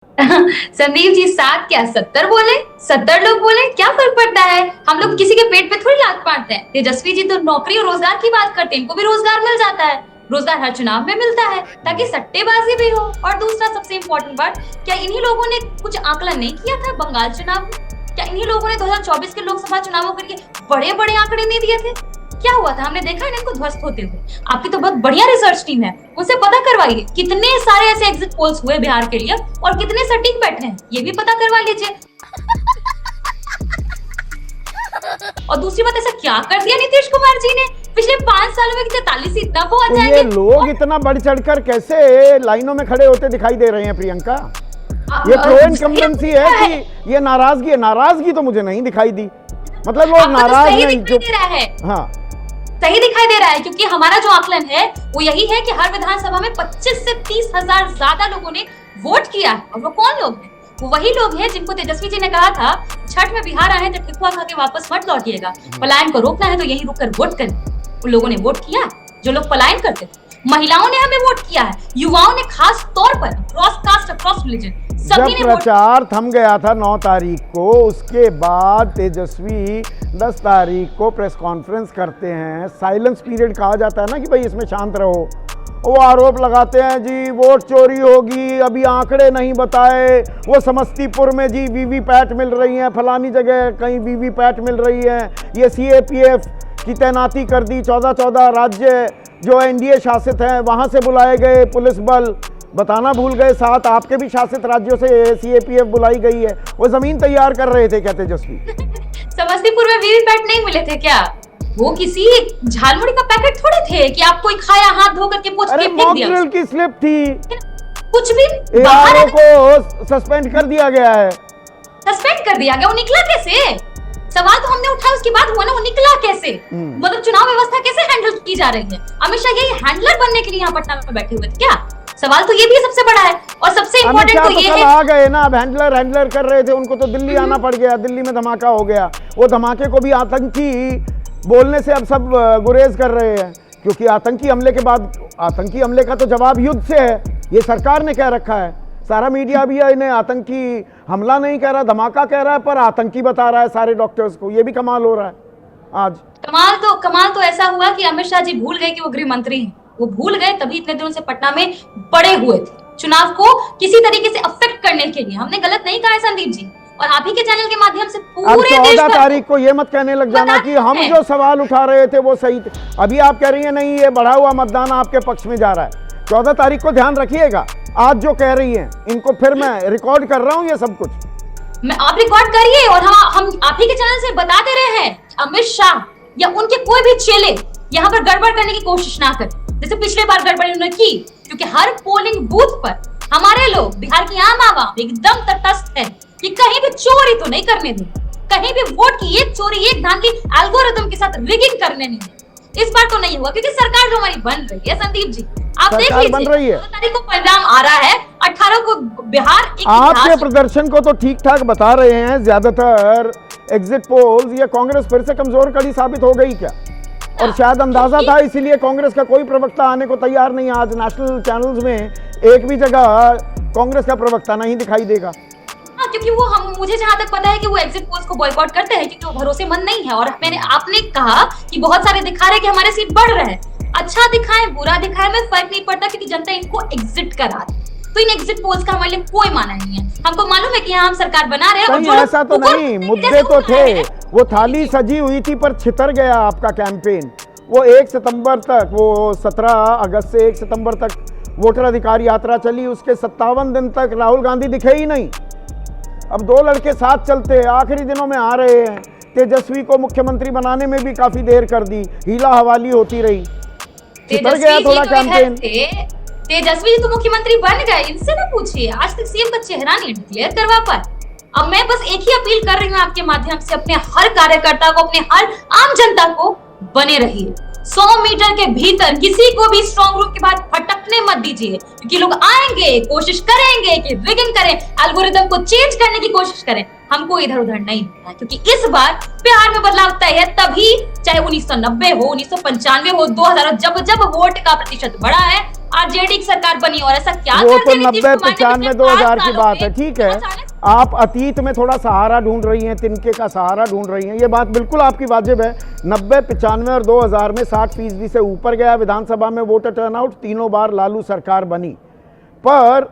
संदीप जी, 7 क्या 70 बोले, 70 लोग बोले, क्या फर्क पड़ता है। हम लोग किसी के पेट पे थोड़ी लात मारते हैं। तेजस्वी जी तो नौकरी और रोजगार की बात करते हैं, इनको भी रोजगार मिल जाता है। रोजगार हर चुनाव में मिलता है ताकि सट्टेबाजी भी हो। और दूसरा सबसे इम्पोर्टेंट बात, क्या इन्हीं लोगों ने कुछ आकलन नहीं किया था बंगाल चुनाव में? क्या इन्हीं लोगों ने 2024 के लोकसभा चुनावों के लिए बड़े बड़े आंकड़े नहीं दिए थे? क्या हुआ था, हमने देखा है ना इनको ध्वस्त होते हुए। आपकी तो बहुत बढ़िया रिसर्च टीम है, उनसे पता करवाइए कितने सारे ऐसे एग्जिट पोल्स हुए बिहार के लिए और कितने सटीक बैठे हैं, ये भी पता करवा लीजिए। और दूसरी बात, ऐसा क्या कर दिया नीतीश कुमार जी ने पिछले 5 सालों में कि 43 सीट तक पहुंच जाएंगे। ये लोग इतना बढ़ चढ़कर कैसे लाइनों में खड़े होते दिखाई दे रहे हैं प्रियंका? ये प्रो इनकम्बेंसी है कि ये नाराजगी है? नाराजगी तो मुझे नहीं दिखाई दी। मतलब लोग नाराज नहीं, जो हाँ सही दिखाई दे रहा है, क्योंकि हमारा जो आकलन है वो यही है कि हर विधानसभा में 25 से 30 हजार ज्यादा लोगों ने वोट किया। और वो कौन लोग हैं? वो वही लोग हैं जिनको तेजस्वी जी ने कहा था छठ में बिहार आए तो ठेकुआ खा के वापस मत लौटिएगा, पलायन को रोकना है तो यहीं रुककर वोट करें। उन लोगों ने वोट किया जो लोग पलायन करते थे। महिलाओं ने हमें वोट किया है, युवाओं ने खास तौर पर, अक्रॉस कास्ट अक्रॉस रिलीजन सभी ने। प्रचार थम गया था 9 तारीख को, उसके बाद तेजस्वी 10 तारीख को प्रेस कॉन्फ्रेंस करते हैं। साइलेंस पीरियड कहा जाता है ना कि भाई इसमें शांत रहो। वो आरोप लगाते हैं जी वोट चोरी होगी, अभी आंकड़े नहीं बताए, वो समस्तीपुर में जी वीवीपैट मिल रही हैं, फलानी जगह कहीं वीवीपैट मिल रही है, ये सीएपीएफ की तैनाती कर दी। 14 राज्य जो एनडीए शासित हैं वहाँ से बुलाए गए पुलिस बल, बताना भूल गए 7 आपके भी शासित राज्यों से सीएपीएफ बुलाई गई है। वो जमीन तैयार कर रहे थे क्या तेजस्वी? समस्तीपुर में वीवीपैट नहीं मिले थे क्या? वो किसी झालमुड़ी का पैकेट थोड़े थे कि आप कोई खाया हाथ धो करके पोंछ के फेंक दिया। मॉक की स्लिप थी, कुछ भी एआरओ को सस्पेंड कर दिया गया है। सस्पेंड कर दिया गया? वो निकला कैसे? सवाल तो हमने उठाया, उसके बाद हुआ ना, वो निकला कैसे? मतलब चुनाव व्यवस्था कैसे हैंडल की जा रही है? अमित शाह यही हैंडलर बनने के लिए यहाँ पटना में बैठे हुए थे क्या? सवाल तो ये भी सबसे बड़ा है। और सबसे इम्पोर्टेंट तो ये है, आ गए ना, अब हैंडलर कर रहे थे, उनको तो दिल्ली आना पड़ गया, दिल्ली में धमाका हो गया। वो धमाके को भी आतंकी बोलने से अब सब गुरेज कर रहे हैं, क्योंकि आतंकी हमले के बाद, आतंकी हमले का तो जवाब युद्ध से है, ये सरकार ने कह रखा है। सारा मीडिया भी इन्हें आतंकी हमला नहीं कह रहा, धमाका कह रहा है, पर आतंकी बता रहा है सारे डॉक्टर्स को। ये भी कमाल हो रहा है आज। कमाल तो ऐसा हुआ कि अमित शाह जी भूल गए कि वो गृह मंत्री हैं। वो भूल गए तभी इतने दिनों से पटना में पड़े हुए थे, चुनाव को किसी तरीके से अफेक्ट करने के लिए। हमने गलत नहीं कहा है संदीप जी, और आप ही के चैनल के माध्यम से पूरे देश 14 तारीख को ये मत कहने लग जाना कि हम जो सवाल उठा रहे थे वो सही थे। अभी आप कह रही है नहीं, ये बढ़ा हुआ मतदान आपके पक्ष में जा रहा है। 14 तारीख को ध्यान रखिएगा, आज जो कह रही हैं इनको फिर मैं रिकॉर्ड कर रहा हूँ ये सब कुछ। मैं आप रिकॉर्ड करिए, और हम आप ही के चैनल से बता दे रहे हैं, अमित शाह या उनके कोई भी चेले यहाँ पर गड़बड़ करने की कोशिश ना करें, जैसे पिछले बार गड़बड़ी उन्होंने की। क्योंकि हर पोलिंग बूथ पर हमारे लोग, बिहार की आम आवाम एकदम तटस्थ है कि कहीं भी चोरी तो नहीं करने दें, कहीं भी वोट की एक चोरी, एक धांधली एल्गोरिथम के साथ रिगिंग करने नहीं है। इस बार तो नहीं हुआ, क्योंकि सरकार जो हमारी बन रही है संदीप जी, आप देख लीजिए, 14 तारीख को परिणाम आ रहा है, 18 को बिहार आपके प्रदर्शन को तो ठीक ठाक बता रहे हैं। ज्यादातर एग्जिट पोल्स, ये कांग्रेस फिर से कमजोर कड़ी साबित हो गई क्या? और शायद अंदाजा था, इसीलिए कांग्रेस का कोई प्रवक्ता आने को तैयार नहीं। आज नेशनल चैनल्स में एक भी जगह कांग्रेस का प्रवक्ता नहीं दिखाई देगा। क्योंकि वो मुझे जहां तक पता है कि वो एग्जिट पोल्स को बॉयकॉट करते हैं, क्योंकि वो भरोसेमंद नहीं है। और आपने कहा कि बहुत सारे दिखा रहे कि हमारे सीट बढ़ रहे हैं। अच्छा दिखाएं बुरा दिखाएं में फर्क नहीं पड़ता, क्योंकि जनता इनको एग्जिट करा रही। तो इन एग्जिट पोल्स का हमारे लिए कोई माना नहीं है। हमको मालूम है कि हम सरकार बना रहे हैं, और ऐसा तो नहीं, मुद्दे तो थे। वो थाली सजी हुई थी पर छितर गया आपका कैंपेन। वो 1 सितंबर तक, वो 17 अगस्त से 1 सितंबर तक वोटर अधिकार यात्रा चली, उसके 57 दिन तक राहुल गांधी दिखे ही नहीं। अब 2 लड़के साथ चलते, आखिरी दिनों में आ रहे हैं। तेजस्वी को मुख्यमंत्री बनाने में भी काफी देर कर दी, हीला हवाली होती रही, छितर गया थोड़ा कैंपेन। तेजस्वी जी तो मुख्यमंत्री बन गए, इनसे ना पूछिए, आज तक सीएम का चेहरा नहीं डिक्लेयर करवा पाए। अब मैं बस एक ही अपील कर रही हूँ आपके माध्यम से, अपने हर कार्यकर्ता को, अपने हर आम जनता को, बने रहिए। 100 मीटर के भीतर किसी को भी स्ट्रॉन्ग रूम के बाहर फटकने मत दीजिए, क्योंकि लोग आएंगे, कोशिश करेंगे कि रिगिंग करें, एल्गोरिदम को चेंज करने की कोशिश करें। हमको इधर उधर नहीं होना, क्योंकि इस बार बिहार में बदलाव तय है। तभी चाहे 1990 हो, 1995 हो, 2000 हो, जब जब वोट का प्रतिशत बढ़ा है, आरजेडी की सरकार बनी और ऐसा क्या वो कर तो दिया नीतीश 90 कुमार ने 95 पिछले 2000 5 की सालों बात है, में? ठीक है। अचानक आप अतीत में थोड़ा सहारा ढूंढ रही हैं, तिनके का सहारा ढूंढ रही हैं, ये बात बिल्कुल आपकी वाजिब है। 90, 95 और 2000 में 60% से ऊपर गया विधानसभा में वोटर टर्नआउट, तीनों बार लालू सरकार बनी। पर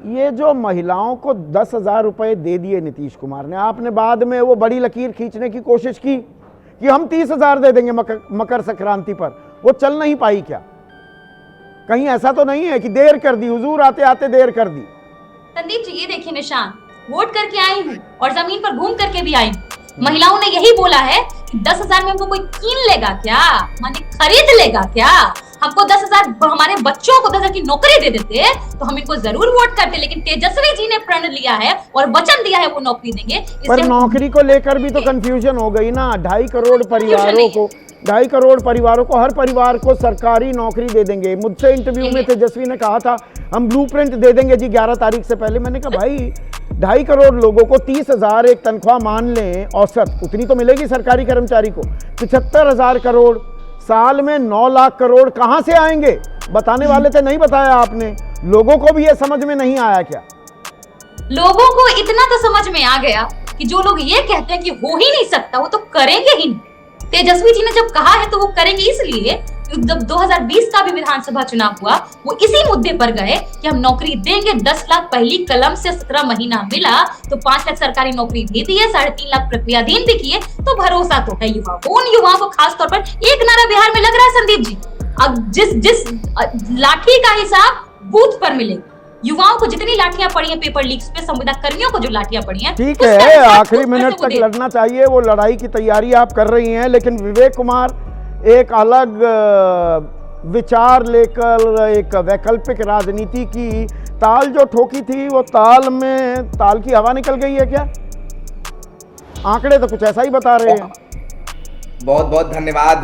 ये जो महिलाओं को 10,000 रुपए दे दिए नीतीश कुमार ने, आपने बाद में वो बड़ी लकीर खींचने की कोशिश की कि हम 30,000 दे देंगे मकर संक्रांति पर, वो चल नहीं पाई क्या? कहीं ऐसा तो नहीं है कि देर कर दी, हुजूर आते आते देर कर दी? संदीप जी, ये देखिए निशान, वोट करके आई हूँ और जमीन पर घूम करके भी आई हूँ। महिलाओं ने यही बोला है कि 10,000 में हमको कोई कीन लेगा क्या, माने खरीद लेगा क्या? हमको 10,000, हमारे बच्चों को 10,000 की नौकरी दे देते तो हम इनको जरूर वोट करते, लेकिन तेजस्वी जी ने प्रण लिया है और वचन दिया है वो नौकरी देंगे। पर नौकरी को लेकर भी तो कंफ्यूजन हो गई ना। 2.5 करोड़ परिवारों को, 2.5 करोड़ परिवारों को, हर परिवार को सरकारी नौकरी दे देंगे। मुझसे इंटरव्यू में तेजस्वी ने कहा था हम ब्लूप्रिंट दे देंगे जी 11 तारीख से पहले। मैंने कहा भाई 2.5 करोड़ लोगों को 30,000 एक तनख्वाह मान लें, औसत उतनी तो मिलेगी सरकारी कर्मचारी को। 75,000 करोड़, साल में 9 लाख करोड़ कहां से आएंगे? बताने वाले थे, नहीं बताया आपने। लोगों को भी ये समझ में नहीं आया क्या? लोगों को इतना तो समझ में आ गया कि जो लोग ये कहते हैं कि हो ही नहीं सकता वो तो करेंगे ही नहीं। तेजस्वी जी ने जब कहा है तो वो करेंगे, इसलिए जब 2020 का भी विधानसभा चुनाव हुआ वो इसी मुद्दे पर गए कि हम नौकरी देंगे। 10 लाख पहली कलम से 17 महीना मिला तो 5 लाख सरकारी नौकरी दे दी है, 3.5 लाख प्रक्रियाधीन भी किए, तो भरोसा तो है युवाओं को। उन युवाओं को खास तौर पर एक नारा बिहार में लग रहा है संदीप जी, अब जिस लाठी का हिसाब बूथ पर मिलेगा। युवाओं को जितनी लाठियां पड़ी हैं पेपर लीक्स पे, संविदा कर्मियों को जो लाठियां पड़ी हैं, ठीक है, आखिरी मिनट तक लड़ना चाहिए, वो लड़ाई की तैयारी आप कर रही हैं। लेकिन विवेक कुमार एक अलग विचार लेकर एक वैकल्पिक राजनीति की ताल जो ठोकी थी, वो ताल की हवा निकल गई है क्या? आंकड़े तो कुछ ऐसा ही बता रहे हैं। बहुत बहुत धन्यवाद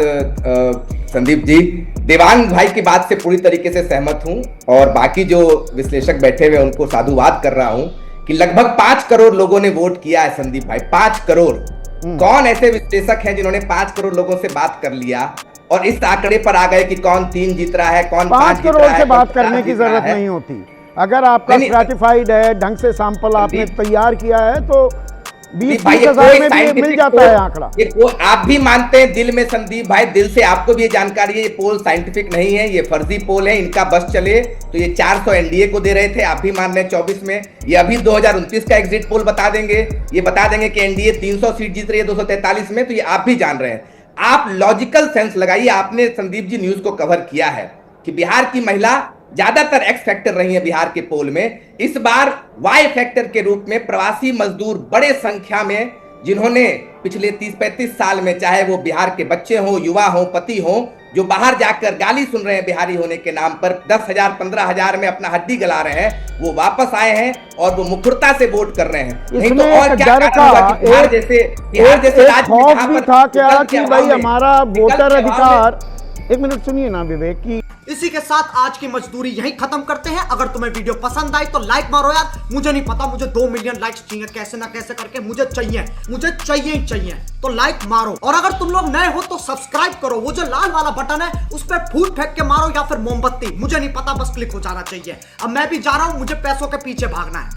संदीप जी। देवांग भाई की बात से पूरी तरीके से सहमत हूं और बाकी जो विश्लेषक बैठे हुए उनको साधुवाद कर रहा हूं कि लगभग 5 करोड़ लोगों ने वोट किया है संदीप भाई, 5 करोड़। कौन ऐसे विश्लेषक हैं जिन्होंने 5 करोड़ लोगों से बात कर लिया और इस आंकड़े पर आ गए कि कौन 3 जीत रहा है, कौन 5 करोड़ से बात करने की जरूरत नहीं होती। अगर आपका स्ट्रैटिफाइड है, ढंग से सैंपल आपने तैयार किया है तो 20-30,000 में भी मिल जाता है आंकड़ा। ये आप भी मानते हैं दिल में संदीप भाई, दिल से आपको भी ये जानकारी है, ये पोल साइंटिफिक नहीं है, ये फर्जी पोल है। इनका बस चले तो ये 400 एनडीए को दे रहे थे, आप भी मान रहे हैं 24 में। ये अभी 2029 का एग्जिट पोल बता देंगे, ये बता देंगे कि एनडीए 300 सीट जीत रही है 243 में, तो ये आप भी जान रहे हैं। आप लॉजिकल सेंस लगाइए। आपने संदीप जी न्यूज को कवर किया है कि बिहार की महिला ज्यादातर एक्स फैक्टर रही है बिहार के पोल में। इस बार वाई फैक्टर के रूप में प्रवासी मजदूर बड़े संख्या में, जिन्होंने पिछले 30-35 साल में, चाहे वो बिहार के बच्चे हों, युवा हों, पति हों, जो बाहर जाकर गाली सुन रहे हैं बिहारी होने के नाम पर, 10,000 15,000 में अपना हड्डी गला रहे हैं, वो वापस आए हैं और वो मुखरता से वोट कर रहे हैं। नहीं तो और क्या कारण हुआ कि बिहार जैसे राज्य में भी था क्या कि भाई हमारा वोटर अधिकार। एक मिनट सुनिए ना विवेक की। इसी के साथ आज की मजदूरी यहीं खत्म करते हैं। अगर तुम्हें वीडियो पसंद आई तो लाइक मारो यार। मुझे नहीं पता, मुझे 2 मिलियन लाइक्स चाहिए, कैसे ना कैसे करके मुझे चाहिए ही चाहिए। तो लाइक मारो और अगर तुम लोग नए हो तो सब्सक्राइब करो। वो जो लाल वाला बटन है उस पर फूट फेंक के मारो या फिर मोमबत्ती, मुझे नहीं पता, बस क्लिक हो जाना चाहिए। अब मैं भी जा रहा हूं, मुझे पैसों के पीछे भागना है।